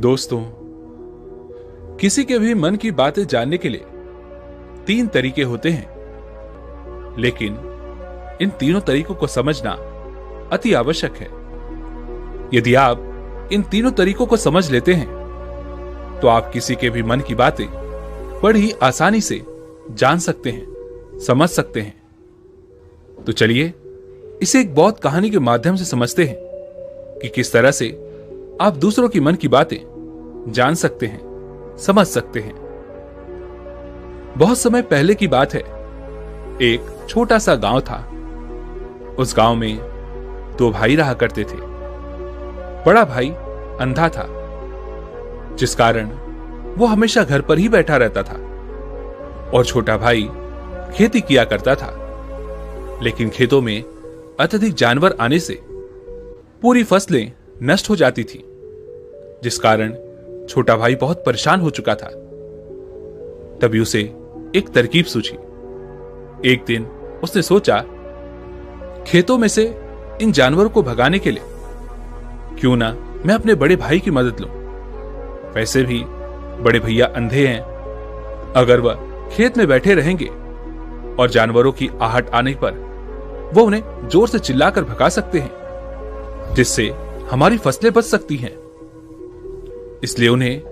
दोस्तों, किसी के भी मन की बातें जानने के लिए 3 तरीके होते हैं, लेकिन इन तीनों तरीकों को समझना अति आवश्यक है। यदि आप इन तीनों तरीकों को समझ लेते हैं, तो आप किसी के भी मन की बातें बड़ी आसानी से जान सकते हैं, समझ सकते हैं। तो चलिए इसे एक बहुत कहानी के माध्यम से समझते हैं कि किस तरह से आप दूसरों की मन की बातें जान सकते हैं, समझ सकते हैं। बहुत समय पहले की बात है। एक छोटा सा गांव था। उस गांव में 2 भाई रहा करते थे। बड़ा भाई अंधा था, जिस कारण वो हमेशा घर पर ही बैठा रहता था, और छोटा भाई खेती किया करता था। लेकिन खेतों में अत्यधिक जानवर आने से पूरी फसलें नष्ट हो जाती थी, जिस कारण छोटा भाई बहुत परेशान हो चुका था। तभी उसे एक तरकीब सूझी। एक दिन उसने सोचा, खेतों में से इन जानवरों को भगाने के लिए क्यों ना मैं अपने बड़े भाई की मदद लूं। वैसे भी बड़े भैया अंधे हैं। अगर वह खेत में बैठे रहेंगे और जानवरों की आहट आने पर वो उन्हें जोर से चिल्लाकर भगा सकते हैं, जिससे हमारी फसलें बच सकती हैं। इसलिए उन्हें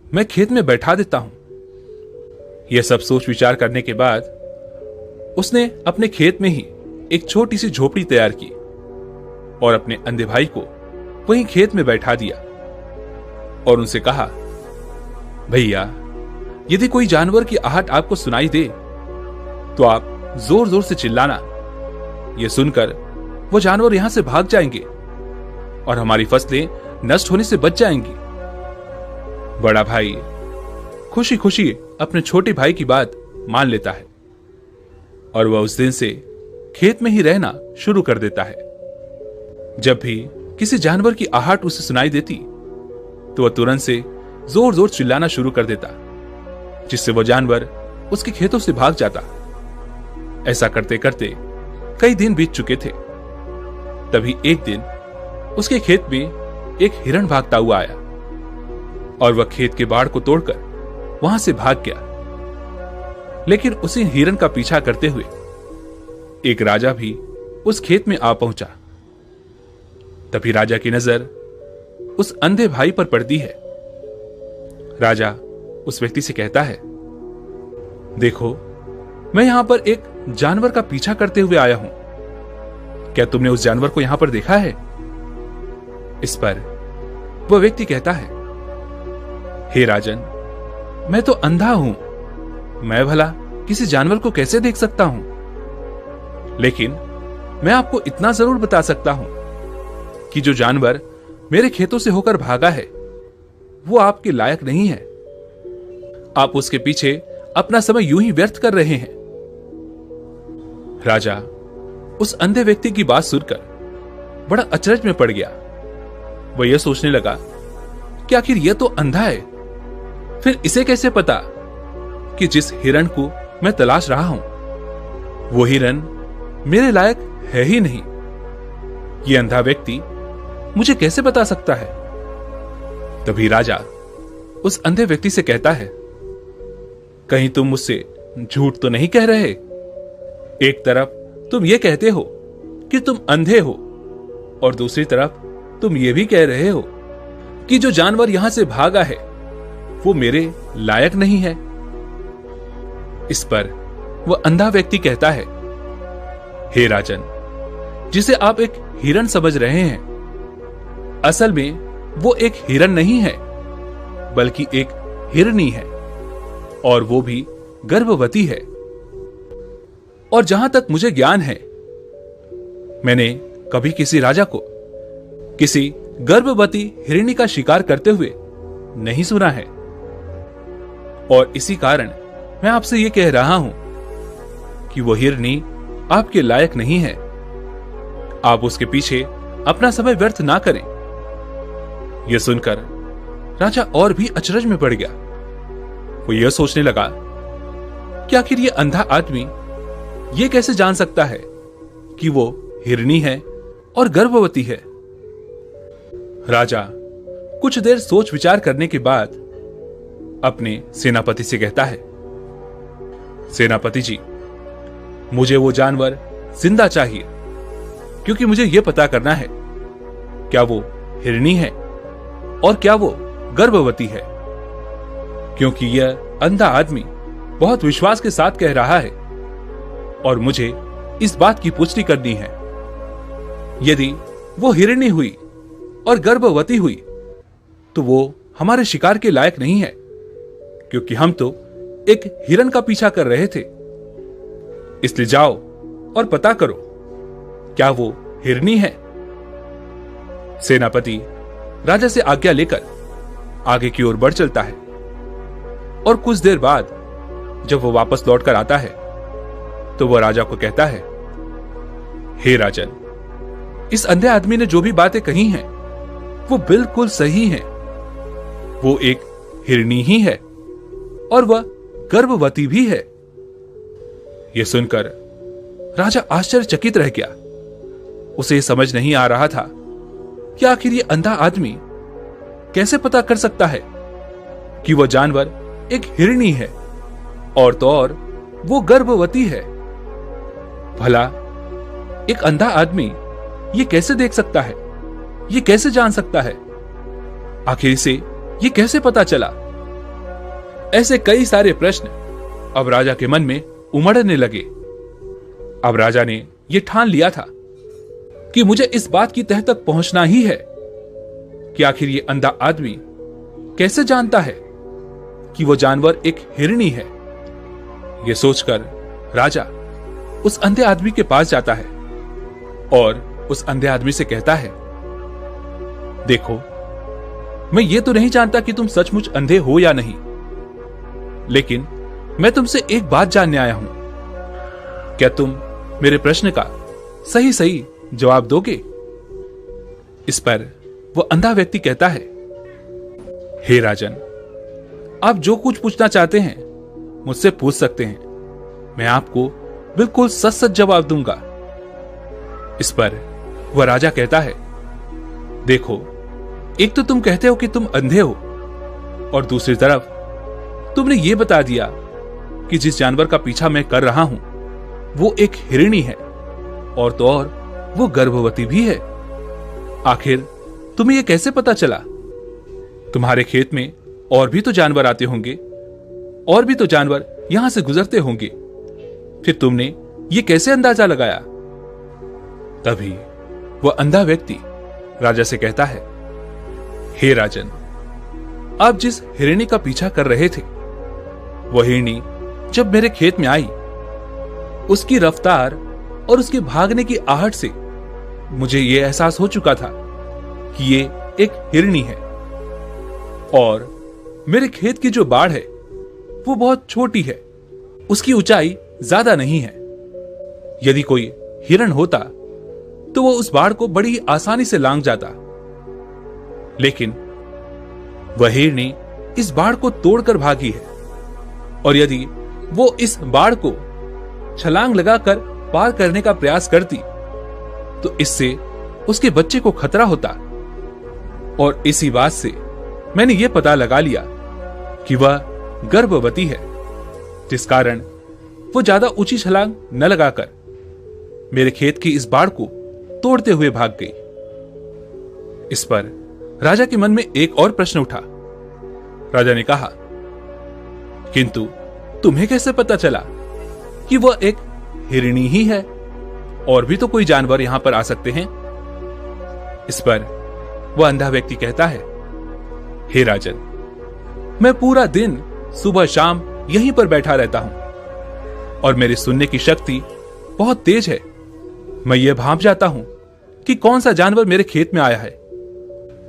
मैं खेत में बैठा देता हूं। यह सब सोच विचार करने के बाद उसने अपने खेत में ही एक छोटी सी झोपड़ी तैयार की और अपने अंधे भाई को वहीं खेत में बैठा दिया और उनसे कहा, भैया, यदि कोई जानवर की आहट आपको सुनाई दे तो आप जोर जोर से चिल्लाना। यह सुनकर वो जानवर यहां से भाग जाएंगे और हमारी फसलें नष्ट होने से बच जाएंगी। बड़ा भाई खुशी खुशी अपने छोटे भाई की बात मान लेता है और वह उस दिन से खेत में ही रहना शुरू कर देता है। जब भी किसी जानवर की आहट उसे सुनाई देती तो वह तुरंत से जोर जोर चिल्लाना शुरू कर देता, जिससे वह जानवर उसके खेतों से भाग जाता। ऐसा करते करते कई दिन बीत चुके थे। तभी एक दिन उसके खेत में एक हिरण भागता हुआ आया और वह खेत के बाड़ को तोड़कर वहां से भाग गया। लेकिन उसी हिरण का पीछा करते हुए एक राजा भी उस खेत में आ पहुंचा। तभी राजा की नजर उस अंधे भाई पर पड़ती है। राजा उस व्यक्ति से कहता है, देखो, मैं यहां पर एक जानवर का पीछा करते हुए आया हूं। क्या तुमने उस जानवर को यहां पर देखा है? इस पर वह व्यक्ति कहता है, हे राजन, मैं तो अंधा हूं। मैं भला किसी जानवर को कैसे देख सकता हूं? लेकिन मैं आपको इतना जरूर बता सकता हूं कि जो जानवर मेरे खेतों से होकर भागा है वो आपके लायक नहीं है। आप उसके पीछे अपना समय यूं ही व्यर्थ कर रहे हैं। राजा उस अंधे व्यक्ति की बात सुनकर बड़ा अचरज में पड़ गया। वह यह सोचने लगा कि आखिर यह तो अंधा है, फिर इसे कैसे पता कि जिस हिरण को मैं तलाश रहा हूं वो हिरण मेरे लायक है ही नहीं। यह अंधा व्यक्ति मुझे कैसे बता सकता है? तभी राजा उस अंधे व्यक्ति से कहता है, कहीं तुम मुझसे झूठ तो नहीं कह रहे? एक तरफ तुम ये कहते हो कि तुम अंधे हो और दूसरी तरफ तुम ये भी कह रहे हो कि जो जानवर यहां से भागा है वो मेरे लायक नहीं है। इस पर वह अंधा व्यक्ति कहता है, हे राजन, जिसे आप एक हिरण समझ रहे हैं, असल में वो एक हिरण नहीं है बल्कि एक हिरनी है, और वो भी गर्भवती है। और जहां तक मुझे ज्ञान है, मैंने कभी किसी राजा को किसी गर्भवती हिरनी का शिकार करते हुए नहीं सुना है। और इसी कारण मैं आपसे यह कह रहा हूं कि वो हिरनी आपके लायक नहीं है। आप उसके पीछे अपना समय व्यर्थ ना करें। यह सुनकर राजा और भी अचरज में पड़ गया। वो यह सोचने लगा कि आखिर यह अंधा आदमी यह कैसे जान सकता है कि वो हिरनी है और गर्भवती है। राजा कुछ देर सोच विचार करने के बाद अपने सेनापति से कहता है, सेनापति जी, मुझे वो जानवर जिंदा चाहिए, क्योंकि मुझे यह पता करना है क्या वो हिरनी है और क्या वो गर्भवती है। क्योंकि यह अंधा आदमी बहुत विश्वास के साथ कह रहा है और मुझे इस बात की पुष्टि करनी है। यदि वो हिरनी हुई और गर्भवती हुई तो वो हमारे शिकार के लायक नहीं है, क्योंकि हम तो एक हिरन का पीछा कर रहे थे। इसलिए जाओ और पता करो क्या वो हिरनी है। सेनापति राजा से आज्ञा लेकर आगे की ओर बढ़ चलता है और कुछ देर बाद जब वो वापस लौटकर आता है तो वह राजा को कहता है, हे राजन, इस अंधे आदमी ने जो भी बातें कही हैं वो बिल्कुल सही हैं। वो एक हिरनी ही है और वह गर्भवती भी है। यह सुनकर राजा आश्चर्यचकित रह गया। उसे समझ नहीं आ रहा था कि आखिर ये अंधा आदमी कैसे पता कर सकता है कि वह जानवर एक हिरनी है और तो और वो गर्भवती है। भला एक अंधा आदमी ये कैसे देख सकता है, ये कैसे जान सकता है, आखिर इसे ये कैसे पता चला। ऐसे कई सारे प्रश्न अब राजा के मन में उमड़ने लगे। अब राजा ने यह ठान लिया था कि मुझे इस बात की तह तक पहुंचना ही है कि आखिर ये अंधा आदमी कैसे जानता है कि वो जानवर एक हिरनी है। यह सोचकर राजा उस अंधे आदमी के पास जाता है और उस अंधे आदमी से कहता है, देखो, मैं ये तो नहीं जानता कि तुम सचमुच अंधे हो या नहीं, लेकिन मैं तुमसे एक बात जानने आया हूं। क्या तुम मेरे प्रश्न का सही सही जवाब दोगे? इस पर वो अंधा व्यक्ति कहता है, हे राजन, आप जो कुछ पूछना चाहते हैं मुझसे पूछ सकते हैं, मैं आपको बिल्कुल सच सच जवाब दूंगा। इस पर वह राजा कहता है, देखो, एक तो तुम कहते हो कि तुम अंधे हो और दूसरी तरफ तुमने ये बता दिया कि जिस जानवर का पीछा मैं कर रहा हूं वो एक हिरणी है और तो और वो गर्भवती भी है। आखिर तुम्हें यह कैसे पता चला? तुम्हारे खेत में और भी तो जानवर आते होंगे, और भी तो जानवर यहां से गुजरते होंगे, फिर तुमने ये कैसे अंदाजा लगाया? तभी वह अंधा व्यक्ति राजा से कहता है, हे राजन, आप जिस हिरणी का पीछा कर रहे थे वह हिरणी जब मेरे खेत में आई, उसकी रफ्तार और उसके भागने की आहट से मुझे यह एहसास हो चुका था कि ये एक हिरणी है और मेरे खेत की जो बाड़ है वो बहुत छोटी है, उसकी ऊंचाई ज्यादा नहीं है। यदि कोई हिरण होता तो वो उस बाड़ को बड़ी आसानी से लांघ जाता, लेकिन वह हिरनी इस बाड़ को तोड़कर भागी है और यदि वो इस बाड़ को छलांग लगाकर पार करने का प्रयास करती तो इससे उसके बच्चे को खतरा होता। और इसी बात से मैंने यह पता लगा लिया कि वह गर्भवती है, जिस कारण वो ज्यादा ऊंची छलांग न लगाकर मेरे खेत की इस बाड़ को तोड़ते हुए भाग गई। इस पर राजा के मन में एक और प्रश्न उठा। राजा ने कहा, किंतु तुम्हें कैसे पता चला कि वह एक हिरणी ही है? और भी तो कोई जानवर यहां पर आ सकते हैं। इस पर वह अंधा व्यक्ति कहता है, हे राजन, मैं पूरा दिन सुबह शाम यहीं पर बैठा रहता हूं और मेरी सुनने की शक्ति बहुत तेज है। मैं ये भांप जाता हूं कि कौन सा जानवर मेरे खेत में आया है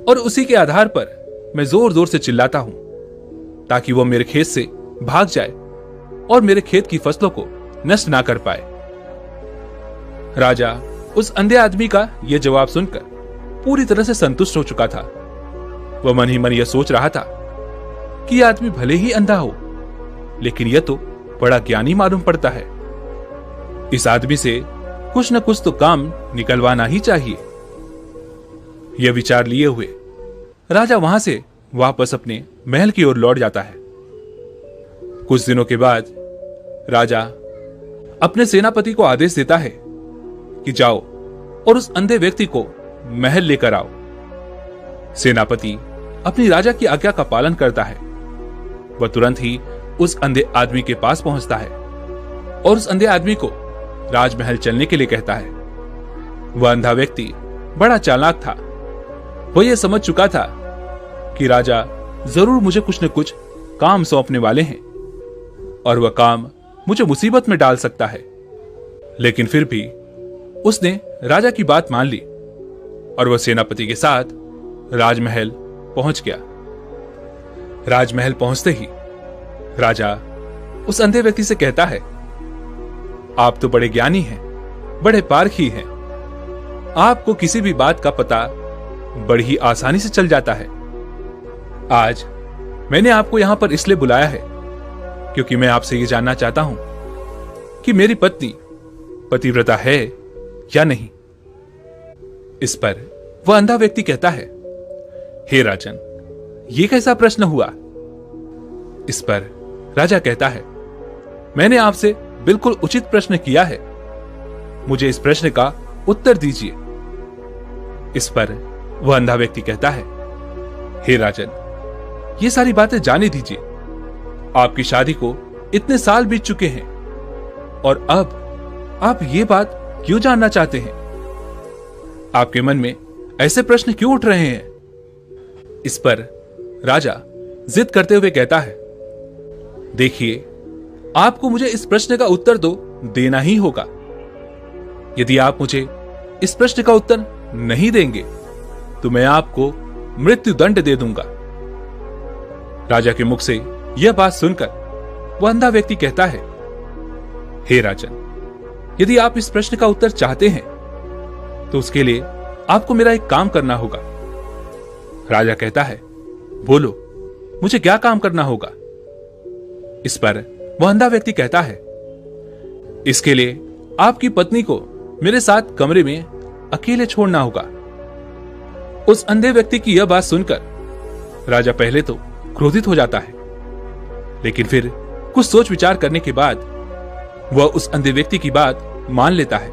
और उसी के आधार पर मैं जोर जोर से चिल्लाता हूं ताकि वो मेरे खेत से भाग जाए और मेरे खेत की फसलों को नष्ट ना कर पाए। राजा उस अंधे आदमी का यह जवाब सुनकर पूरी तरह से संतुष्ट हो चुका था। वह मन ही मन यह सोच रहा था कि यह आदमी भले ही अंधा हो, लेकिन यह तो बड़ा ज्ञानी मालूम पड़ता है। इस आदमी से कुछ न कुछ तो काम निकलवाना ही चाहिए। यह विचार लिए हुए राजा वहां से वापस अपने महल की ओर लौट जाता है। कुछ दिनों के बाद राजा अपने सेनापति को आदेश देता है कि जाओ और उस अंधे व्यक्ति को महल लेकर आओ। सेनापति अपनी राजा की आज्ञा का पालन करता है। वह तुरंत ही उस अंधे आदमी के पास पहुंचता है और उस अंधे आदमी को राजमहल चलने के लिए कहता है। वह अंधा व्यक्ति बड़ा चालाक था। वह यह समझ चुका था कि राजा जरूर मुझे कुछ न कुछ काम सौंपने वाले हैं और वह काम मुझे मुसीबत में डाल सकता है। लेकिन फिर भी उसने राजा की बात मान ली और वह सेनापति के साथ राजमहल पहुंच गया। राजमहल पहुंचते ही राजा उस अंधे व्यक्ति से कहता है, आप तो बड़े ज्ञानी हैं, बड़े पारखी हैं। आपको किसी भी बात का पता बड़ी ही आसानी से चल जाता है। आज मैंने आपको यहां पर इसलिए बुलाया है क्योंकि मैं आपसे यह जानना चाहता हूं कि मेरी पत्नी पतिव्रता है या नहीं। इस पर वह अंधा व्यक्ति कहता है, हे राजन, यह कैसा प्रश्न हुआ? इस पर राजा कहता है, मैंने आपसे बिल्कुल उचित प्रश्न किया है, मुझे इस प्रश्न का उत्तर दीजिए। इस पर वह अंधा व्यक्ति कहता है, हे राजन, ये सारी बातें जाने दीजिए। आपकी शादी को इतने साल बीत चुके हैं और अब आप ये बात क्यों जानना चाहते हैं? आपके मन में ऐसे प्रश्न क्यों उठ रहे हैं? इस पर राजा जिद करते हुए कहता है, देखिए, आपको मुझे इस प्रश्न का उत्तर तो देना ही होगा। यदि आप मुझे इस प्रश्न का उत्तर नहीं देंगे तो मैं आपको मृत्यु दंड दे दूंगा। राजा के मुख से यह बात सुनकर वह अंधा व्यक्ति कहता है, हे राजन, यदि आप इस प्रश्न का उत्तर चाहते हैं तो उसके लिए आपको मेरा एक काम करना होगा। राजा कहता है, बोलो, मुझे क्या काम करना होगा? इस पर वह अंधा व्यक्ति कहता है, इसके लिए आपकी पत्नी को मेरे साथ कमरे में अकेले छोड़ना होगा। उस अंधे व्यक्ति की यह बात सुनकर राजा पहले तो क्रोधित हो जाता है, लेकिन फिर कुछ सोच विचार करने के बाद वह उस अंधे व्यक्ति की बात मान लेता है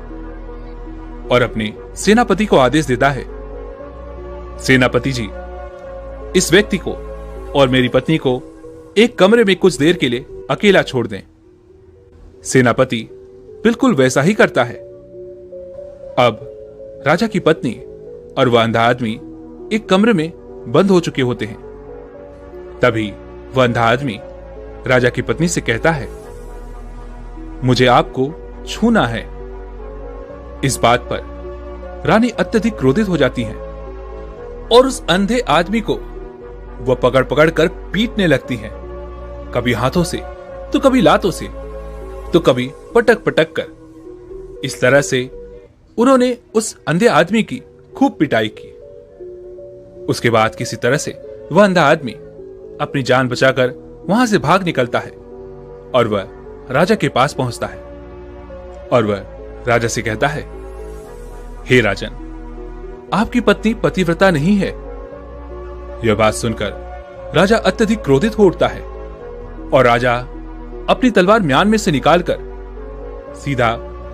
और अपने सेनापति को आदेश देता है, सेनापति जी, इस व्यक्ति को और मेरी पत्नी को एक कमरे में कुछ देर के लिए अकेला छोड़ दें। सेनापति बिल्कुल वैसा ही करता है। अब राजा की पत्नी और वह अंधा आदमी एक कमरे में बंद हो चुके होते हैं। तभी वह अंधा आदमी राजा की पत्नी से कहता है, मुझे आपको छूना है। इस बात पर रानी अत्यधिक क्रोधित हो जाती है और उस अंधे आदमी को वह पकड़ पकड़ कर पीटने लगती है, कभी हाथों से तो कभी लातों से तो कभी पटक पटक कर। इस तरह से उन्होंने उस अंधे आदमी की खूब पिटाई की। उसके बाद किसी तरह से वह अंधा आदमी अपनी जान बचाकर वहां से भाग निकलता है और वह राजा के पास पहुंचता है और वह राजा से कहता है, हे राजन, आपकी पत्नी पतिव्रता नहीं है। यह बात सुनकर राजा अत्यधिक क्रोधित हो उठता है और राजा अपनी तलवार म्यान में से निकालकर सीधा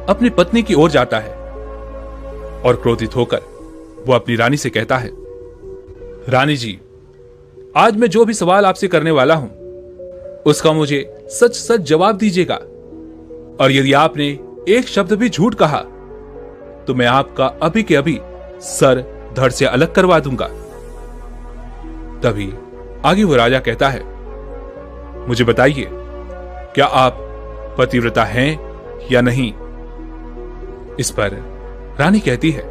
अपनी पत्नी की ओर जाता है और क्रोधित होकर वो अपनी रानी से कहता है, रानी जी, आज मैं जो भी सवाल आपसे करने वाला हूं उसका मुझे सच सच जवाब दीजिएगा और यदि आपने एक शब्द भी झूठ कहा तो मैं आपका अभी के अभी सर धड़ से अलग करवा दूंगा। तभी आगे वो राजा कहता है, मुझे बताइए, क्या आप पतिव्रता हैं या नहीं? इस पर रानी कहती है,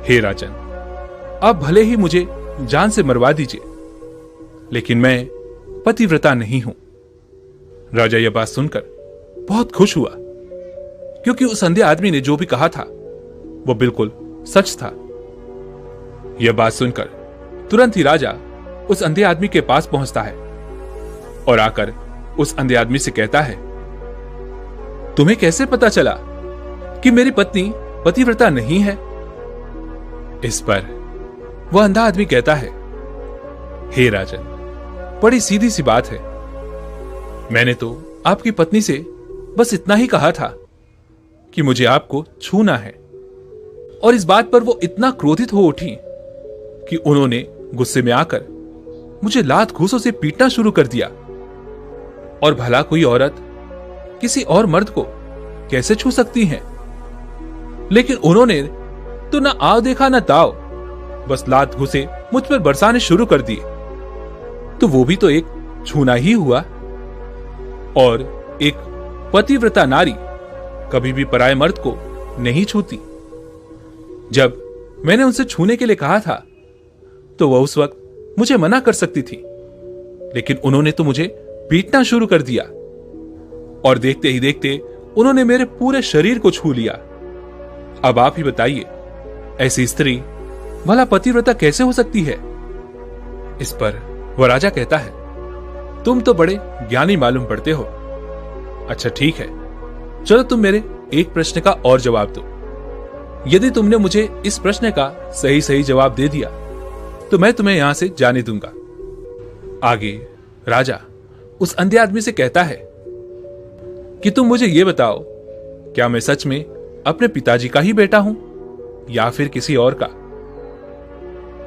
हे राजन, आप भले ही मुझे जान से मरवा दीजिए, लेकिन मैं पतिव्रता नहीं हूं। राजा यह बात सुनकर बहुत खुश हुआ क्योंकि उस अंधे आदमी ने जो भी कहा था वो बिल्कुल सच था। यह बात सुनकर तुरंत ही राजा उस अंधे आदमी के पास पहुंचता है और आकर उस अंधे आदमी से कहता है, तुम्हें कैसे पता चला कि मेरी पत्नी पतिव्रता नहीं है? इस पर वह अंधा आदमी कहता है, हे राजन, बड़ी सीधी सी बात है। मैंने तो आपकी पत्नी से बस इतना ही कहा था कि मुझे आपको छूना है, और इस बात पर वो इतना क्रोधित हो उठी कि उन्होंने गुस्से में आकर मुझे लात घूंसों से पीटना शुरू कर दिया। और भला कोई औरत किसी और मर्द को कैसे छू सकती है? लेकिन उन्होंने तो ना आव देखा ना दाव, बस लात घूंसे मुझ पर बरसाने शुरू कर दिए। तो वो भी तो एक छूना ही हुआ। और एक पतिव्रता नारी कभी भी पराये मर्द को नहीं छूती। जब मैंने उनसे छूने के लिए कहा था तो वह उस वक्त मुझे मना कर सकती थी, लेकिन उन्होंने तो मुझे पीटना शुरू कर दिया, और देखते ही देखते उन्होंने मेरे पूरे शरीर को छू लिया। अब आप ही बताइए, ऐसी स्त्री भला पतिव्रता कैसे हो सकती है? इस पर वह राजा कहता है, तुम तो बड़े ज्ञानी मालूम पड़ते हो। अच्छा ठीक है, चलो तुम मेरे एक प्रश्न का और जवाब दो। यदि तुमने मुझे इस प्रश्न का सही सही जवाब दे दिया तो मैं तुम्हें यहां से जाने दूंगा। आगे राजा उस अंधे आदमी से कहता है कि तुम मुझे यह बताओ, क्या मैं सच में अपने पिताजी का ही बेटा हूं या फिर किसी और का?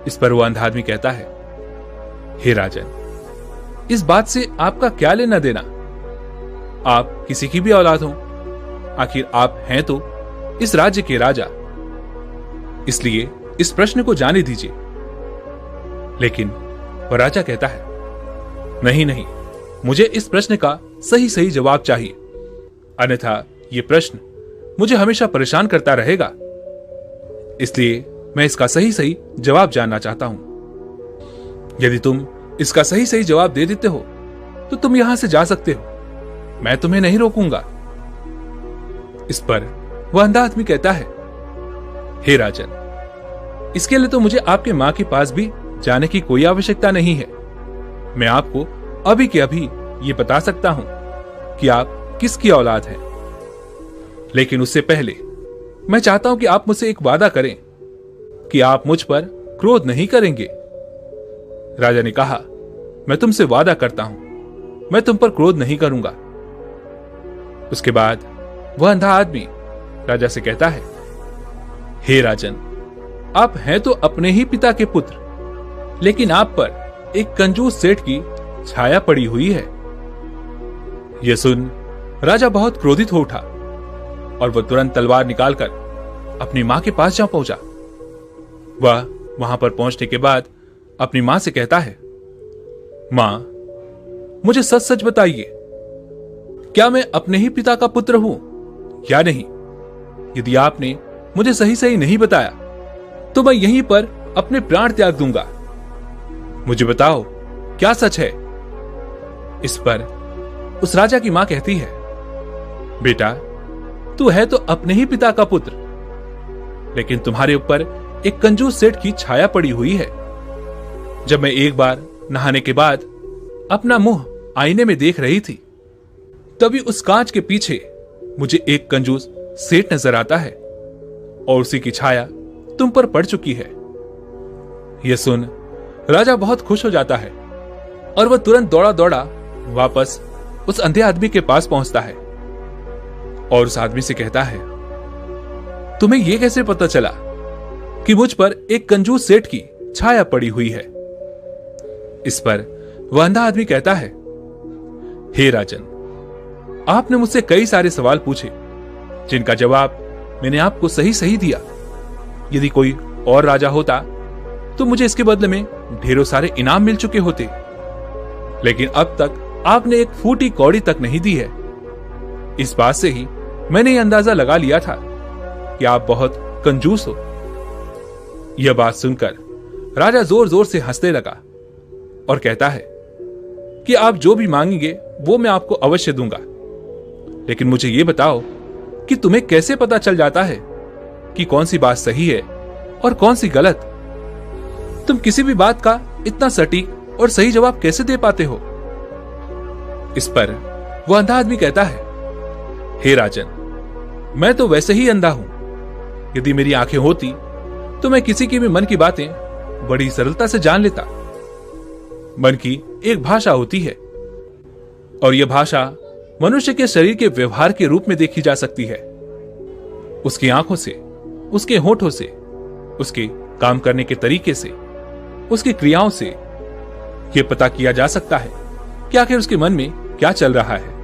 इस पर वो अंधा आदमी कहता है, हे राजन, इस बात से आपका क्या लेना देना? आप किसी की भी औलाद हो, आखिर आप हैं तो इस राज्य के राजा, इसलिए इस प्रश्न को जाने दीजिए। लेकिन वह राजा कहता है, नहीं नहीं, मुझे इस प्रश्न का सही सही जवाब चाहिए, अन्यथा यह प्रश्न मुझे हमेशा परेशान करता रहेगा। इसलिए मैं इसका सही सही जवाब जानना चाहता हूं। यदि तुम इसका सही सही जवाब दे देते हो तो तुम यहां से जा सकते हो, मैं तुम्हें नहीं रोकूंगा। इस पर वह अंधा आदमी कहता है, हे राजन, इसके लिए तो मुझे आपके मां के पास भी जाने की कोई आवश्यकता नहीं है। मैं आपको अभी के अभी ये बता सकता हूं कि आप किसकी औलाद हैं। लेकिन उससे पहले मैं चाहता हूं कि आप मुझसे एक वादा करें कि आप मुझ पर क्रोध नहीं करेंगे। राजा ने कहा, मैं तुमसे वादा करता हूं, मैं तुम पर क्रोध नहीं करूंगा। उसके बाद वह अंधा आदमी राजा से कहता है, हे राजन, आप हैं तो अपने ही पिता के पुत्र, लेकिन आप पर एक कंजूस सेठ की छाया पड़ी हुई है। यह सुन राजा बहुत क्रोधित हो उठा और वह तुरंत तलवार निकालकर अपनी मां के पास जा पहुंचा। वह वहां पर पहुंचने के बाद अपनी मां से कहता है, मां, मुझे सच सच बताइए, क्या मैं अपने ही पिता का पुत्र हूं या नहीं? यदि आपने मुझे सही सही नहीं बताया तो मैं यहीं पर अपने प्राण त्याग दूंगा। मुझे बताओ, क्या सच है? इस पर उस राजा की मां कहती है, बेटा, तू है तो अपने ही पिता का पुत्र, लेकिन तुम्हारे ऊपर एक कंजूस सेठ की छाया पड़ी हुई है। जब मैं एक बार नहाने के बाद अपना मुंह आईने में देख रही थी, तभी उस कांच के पीछे मुझे एक कंजूस सेठ नजर आता है और उसी की छाया तुम पर पड़ चुकी है। यह सुन राजा बहुत खुश हो जाता है और वह तुरंत दौड़ा दौड़ा वापस उस अंधे आदमी के पास पहुंचता है और उस आदमी से कहता है, तुम्हें यह कैसे पता चला कि मुझ पर एक कंजूस सेठ की छाया पड़ी हुई है? इस पर वह अंधा आदमी कहता है, हे राजन, आपने मुझसे कई सारे सवाल पूछे जिनका जवाब मैंने आपको सही सही दिया। यदि कोई और राजा होता तो मुझे इसके बदले में ढेरों सारे इनाम मिल चुके होते, लेकिन अब तक आपने एक फूटी कौड़ी तक नहीं दी है। इस बात से ही मैंने यह अंदाजा लगा लिया था कि आप बहुत कंजूस हो। यह बात सुनकर राजा जोर जोर से हंसने लगा और कहता है कि आप जो भी मांगेंगे वो मैं आपको अवश्य दूंगा, लेकिन मुझे यह बताओ कि तुम्हें कैसे पता चल जाता है कि कौन सी बात सही है और कौन सी गलत? तुम किसी भी बात का इतना सटीक और सही जवाब कैसे दे पाते हो? इस पर वह अंधा आदमी कहता है, हे राजन, मैं तो वैसे ही अंधा हूं। यदि मेरी आंखें होती तो मैं किसी के भी मन की बातें बड़ी सरलता से जान लेता। मन की एक भाषा होती है और यह भाषा मनुष्य के शरीर के व्यवहार के रूप में देखी जा सकती है। उसकी आंखों से, उसके होठों से, उसके काम करने के तरीके से, उसकी क्रियाओं से यह पता किया जा सकता है कि आखिर उसके मन में क्या चल रहा है।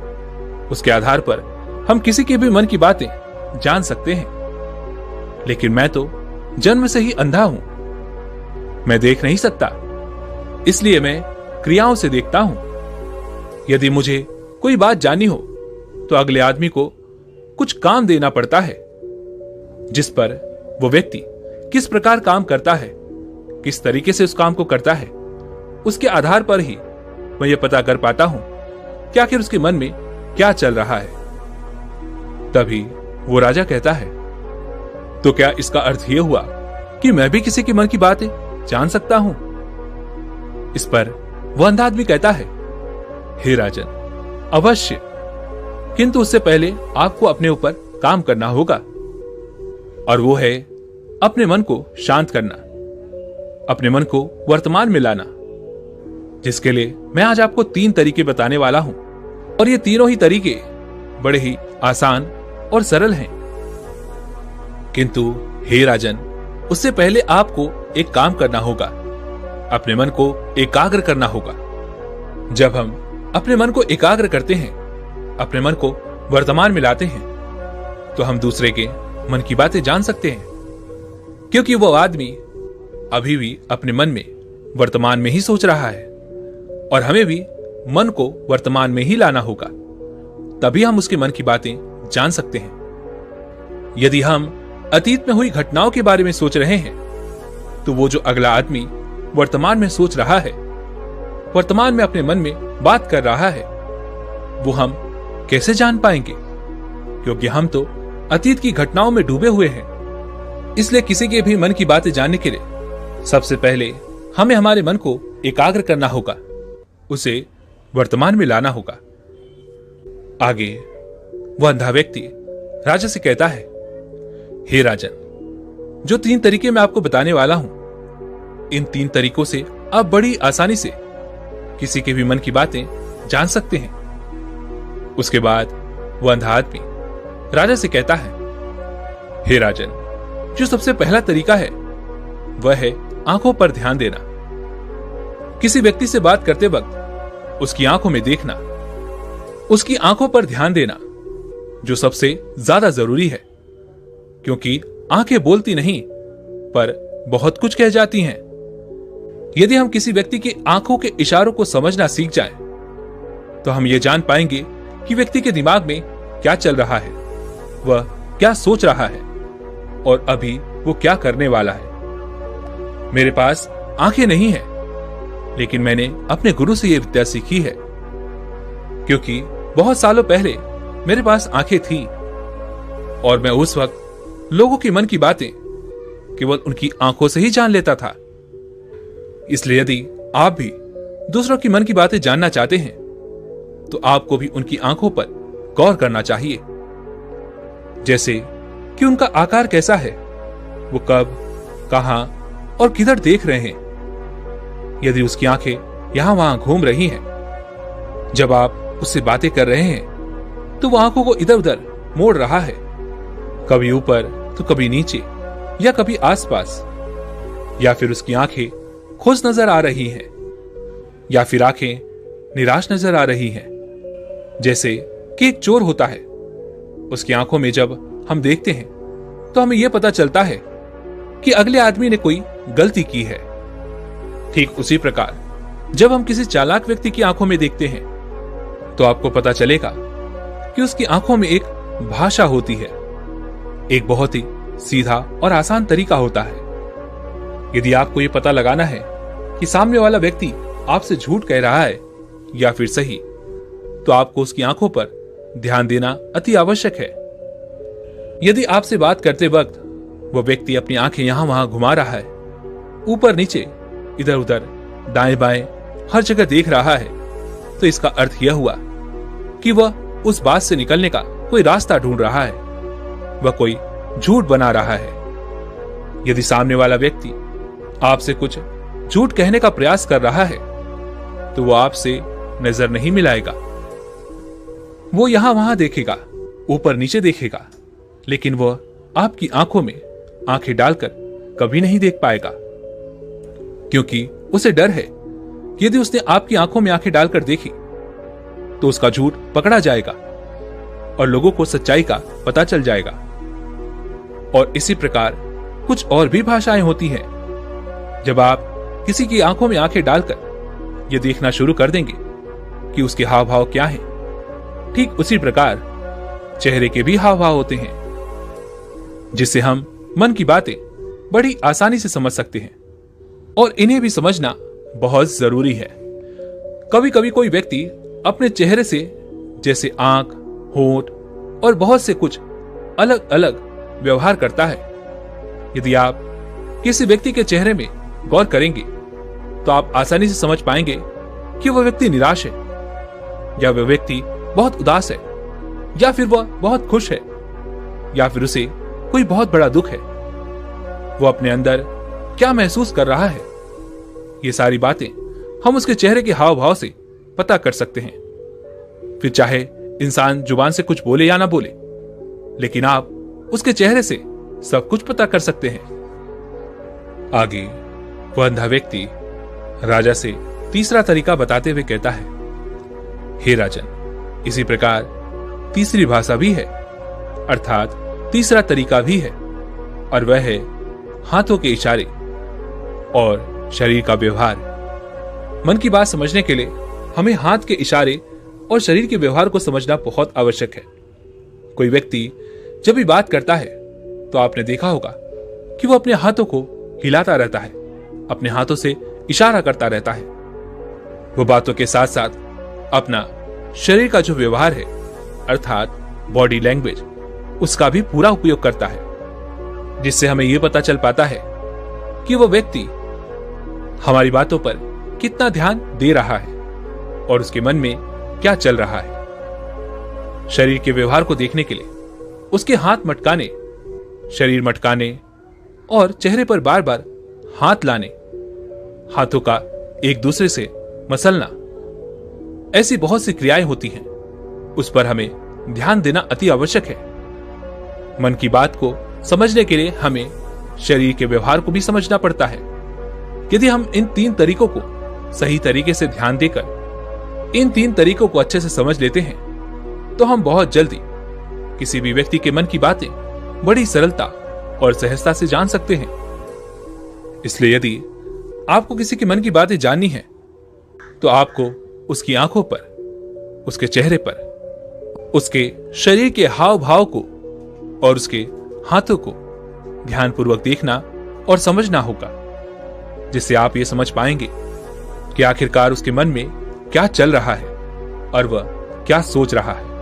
उसके आधार पर हम किसी के भी मन की बातें जान सकते हैं। लेकिन मैं तो जन्म से ही अंधा हूं, मैं देख नहीं सकता, इसलिए मैं क्रियाओं से देखता हूं। यदि मुझे कोई बात जाननी हो तो अगले आदमी को कुछ काम देना पड़ता है, जिस पर वो व्यक्ति किस प्रकार काम करता है, किस तरीके से उस काम को करता है, उसके आधार पर ही मैं ये पता कर पाता हूं कि आखिर उसके मन में क्या चल रहा है। तभी वो राजा कहता है, तो क्या इसका अर्थ यह हुआ कि मैं भी किसी के मन की बातें जान सकता हूं? इस पर वह अंधा आदमी कहता है, हे राजन, अवश्य, किंतु उससे पहले आपको अपने ऊपर काम करना होगा, और वो है अपने मन को शांत करना, अपने मन को वर्तमान में लाना, जिसके लिए मैं आज आपको 3 तरीके बताने वाला हूं। और ये तीनों ही तरीके बड़े ही आसान और सरल हैं। किंतु हे राजन, उससे पहले आपको एक काम करना होगा, अपने मन को एकाग्र करना होगा। जब हम अपने मन को एकाग्र करते हैं, अपने मन को वर्तमान में लाते हैं, तो हम दूसरे के मन की बातें जान सकते हैं, क्योंकि वो आदमी अभी भी अपने मन में वर्तमान में ही सोच रहा है, और हमें भी मन को वर्तमान में ही लाना होगा, तभी हम उसके मन की बातें जान सकते हैं। यदि हम अतीत में हुई घटनाओं के बारे में सोच रहे हैं, तो वो जो अगला आदमी वर्तमान में सोच रहा है, वर्तमान में अपने मन में बात कर रहा है, वो हम कैसे जान पाएंगे? क्योंकि हम तो अतीत की घटनाओं में डूबे हुए हैं। इसलिए किसी के भी मन की बातें जानने के लिए सबसे पहले हमें हमारे मन को एकाग्र करना होगा, उसे वर्तमान में लाना होगा। आगे वह अंधा व्यक्ति राजा से कहता है, हे राजन, जो 3 तरीके मैं आपको बताने वाला हूं, इन 3 तरीकों से आप बड़ी आसानी से किसी के भी मन की बातें जान सकते हैं। उसके बाद वह अंधा आदमी राजा से कहता है, हे राजन, जो सबसे पहला तरीका है वह है आंखों पर ध्यान देना। किसी व्यक्ति से बात करते वक्त उसकी आंखों में देखना, उसकी आंखों पर ध्यान देना, जो सबसे ज्यादा जरूरी है, क्योंकि आंखें बोलती नहीं पर बहुत कुछ कह जाती हैं। यदि हम किसी व्यक्ति की आंखों के इशारों को समझना सीख जाएं, तो हम ये जान पाएंगे कि व्यक्ति के दिमाग में क्या चल रहा है, वह क्या सोच रहा है और अभी वो क्या करने वाला है। मेरे पास आंखें नहीं है, लेकिन मैंने अपने गुरु से यह विद्या सीखी है, क्योंकि बहुत सालों पहले मेरे पास आंखें थी और मैं उस वक्त लोगों के मन की बातें केवल उनकी आंखों से ही जान लेता था। इसलिए यदि आप भी दूसरों की मन की बातें जानना चाहते हैं, तो आपको भी उनकी आंखों पर गौर करना चाहिए, जैसे कि उनका आकार कैसा है, वो कब, कहां और किधर देख रहे हैं। यदि उसकी आंखें यहां वहां घूम रही हैं, जब आप उससे बातें कर रहे हैं, तो वो आंखों को इधर उधर मोड़ रहा है, कभी ऊपर तो कभी नीचे या कभी आसपास, या फिर उसकी आंखें खुश नजर आ रही हैं, या फिर आंखें निराश नजर आ रही हैं। जैसे कि एक चोर होता है, उसकी आंखों में जब हम देखते हैं तो हमें यह पता चलता है कि अगले आदमी ने कोई गलती की है। ठीक उसी प्रकार जब हम किसी चालाक व्यक्ति की आंखों में देखते हैं, तो आपको पता चलेगा कि उसकी आंखों में एक भाषा होती है, एक बहुत ही सीधा और आसान तरीका होता है। यदि आपको यह पता लगाना है कि सामने वाला व्यक्ति आपसे झूठ कह रहा है या फिर सही, तो आपको उसकी आंखों पर ध्यान देना अति आवश्यक है। यदि आपसे बात करते वक्त वह व्यक्ति अपनी आंखें यहां वहां घुमा रहा है, ऊपर नीचे इधर उधर दाएं बाएं हर जगह देख रहा है, तो इसका अर्थ यह हुआ कि वह उस बात से निकलने का कोई रास्ता ढूंढ रहा है, वह कोई झूठ बना रहा है। यदि सामने वाला व्यक्ति आपसे कुछ झूठ कहने का प्रयास कर रहा है, तो वो आपसे नजर नहीं मिलाएगा। वो यहां वहां देखेगा, ऊपर नीचे देखेगा, लेकिन वह आपकी आंखों में आंखें डालकर कभी नहीं देख पाएगा, क्योंकि उसे डर है कि यदि उसने आपकी आंखों में आंखें डालकर देखी तो उसका झूठ पकड़ा जाएगा और लोगों को सच्चाई का पता चल जाएगा। और इसी प्रकार कुछ और भी भाषाएं होती हैं। जब आप किसी की आंखों में आंखें डालकर यह देखना शुरू कर देंगे कि उसके हाव भाव क्या हैं, ठीक उसी प्रकार चेहरे के भी हाव भाव होते हैं, जिससे हम मन की बातें बड़ी आसानी से समझ सकते हैं। और इन्हें भी समझना बहुत जरूरी है। कभी कभी कोई व्यक्ति अपने चेहरे से, जैसे आंख, होंठ और बहुत से कुछ अलग अलग व्यवहार करता है। यदि आप किसी व्यक्ति के चेहरे में गौर करेंगे तो आप आसानी से समझ पाएंगे कि वह व्यक्ति निराश है, या वह व्यक्ति बहुत उदास है, या फिर वह बहुत खुश है, या फिर उसे कोई बहुत बड़ा दुख है। वो अपने अंदर क्या महसूस कर रहा है, ये सारी बातें हम उसके चेहरे के हाव भाव से पता कर सकते हैं। फिर चाहे इंसान जुबान से कुछ बोले या ना बोले, लेकिन आप उसके चेहरे से सब कुछ पता कर सकते हैं। आगे वह अंधा व्यक्ति राजा से तीसरा तरीका बताते हुए कहता है, हे राजन, इसी प्रकार तीसरी भाषा भी है, अर्थात तीसरा तरीका भी है, और वह है हाथों के इशारे और शरीर का व्यवहार। मन की बात समझने के लिए हमें हाथ के इशारे और शरीर के व्यवहार को समझना बहुत आवश्यक है। कोई व्यक्ति जब भी बात करता है तो आपने देखा होगा कि वो अपने हाथों को हिलाता रहता है, अपने हाथों से इशारा करता रहता है। वो बातों के साथ साथ अपना शरीर का जो व्यवहार है, अर्थात बॉडी लैंग्वेज, उसका भी पूरा उपयोग करता है, जिससे हमें यह पता चल पाता है कि वो व्यक्ति हमारी बातों पर कितना ध्यान दे रहा है और उसके मन में क्या चल रहा है। शरीर के व्यवहार को देखने के लिए उसके हाथ मटकाने, शरीर मटकाने और चेहरे पर बार बार हाथ लाने, हाथों का एक दूसरे से मसलना, ऐसी बहुत सी क्रियाएं होती हैं। उस पर हमें ध्यान देना अति आवश्यक है। मन की बात को समझने के लिए हमें शरीर के व्यवहार को भी समझना पड़ता है। यदि हम इन तीन तरीकों को सही तरीके से ध्यान देकर इन तीन तरीकों को अच्छे से समझ लेते हैं तो हम बहुत जल्दी किसी भी व्यक्ति के मन की बातें बड़ी सरलता और सहजता से जान सकते हैं। इसलिए यदि आपको किसी के मन की बातें जाननी है तो आपको उसकी आंखों पर, उसके चेहरे पर, उसके शरीर के हाव भाव को और उसके हाथों को ध्यानपूर्वक देखना और समझना होगा, जिससे आप ये समझ पाएंगे कि आखिरकार उसके मन में क्या चल रहा है और वह क्या सोच रहा है।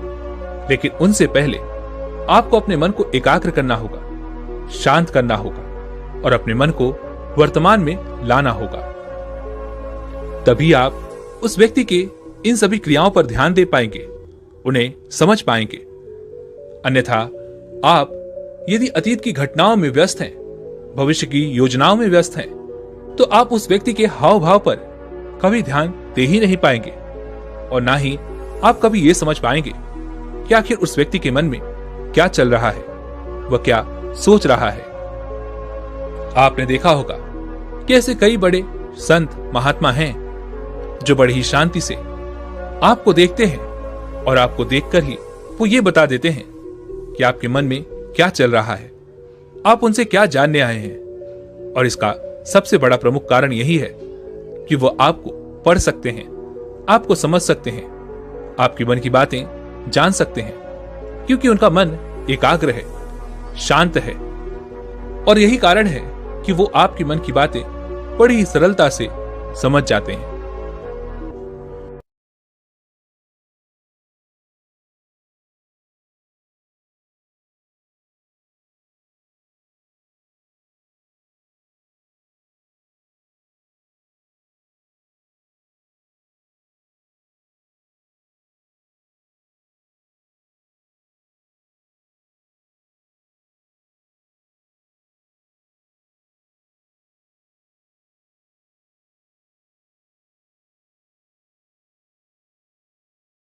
लेकिन उनसे पहले आपको अपने मन को एकाग्र करना होगा, शांत करना होगा और अपने मन को वर्तमान में लाना होगा। तभी आप उस व्यक्ति के इन सभी क्रियाओं पर ध्यान दे पाएंगे, उन्हें समझ पाएंगे। अन्यथा आप यदि अतीत की घटनाओं में व्यस्त हैं, भविष्य की योजनाओं में व्यस्त हैं, तो आप उस व्यक्ति के हाव भाव पर कभी ध्यान दे ही नहीं पाएंगे और ना ही आप कभी ये समझ पाएंगे कि आखिर उस व्यक्ति के मन में क्या चल रहा है, वह क्या सोच रहा है। आपने देखा होगा कि ऐसे कई बड़े संत महात्मा हैं जो बड़ी ही शांति से आपको देखते हैं और आपको देखकर ही वो ये बता देते हैं कि आपके मन में क्या चल रहा है, आप उनसे क्या जानने आए हैं। और इसका सबसे बड़ा प्रमुख कारण यही है कि वो आपको पढ़ सकते हैं, आपको समझ सकते हैं, आपके मन की बातें जान सकते हैं, क्योंकि उनका मन एकाग्र है, शांत है। और यही कारण है कि वो आपके मन की बातें बड़ी ही सरलता से समझ जाते हैं।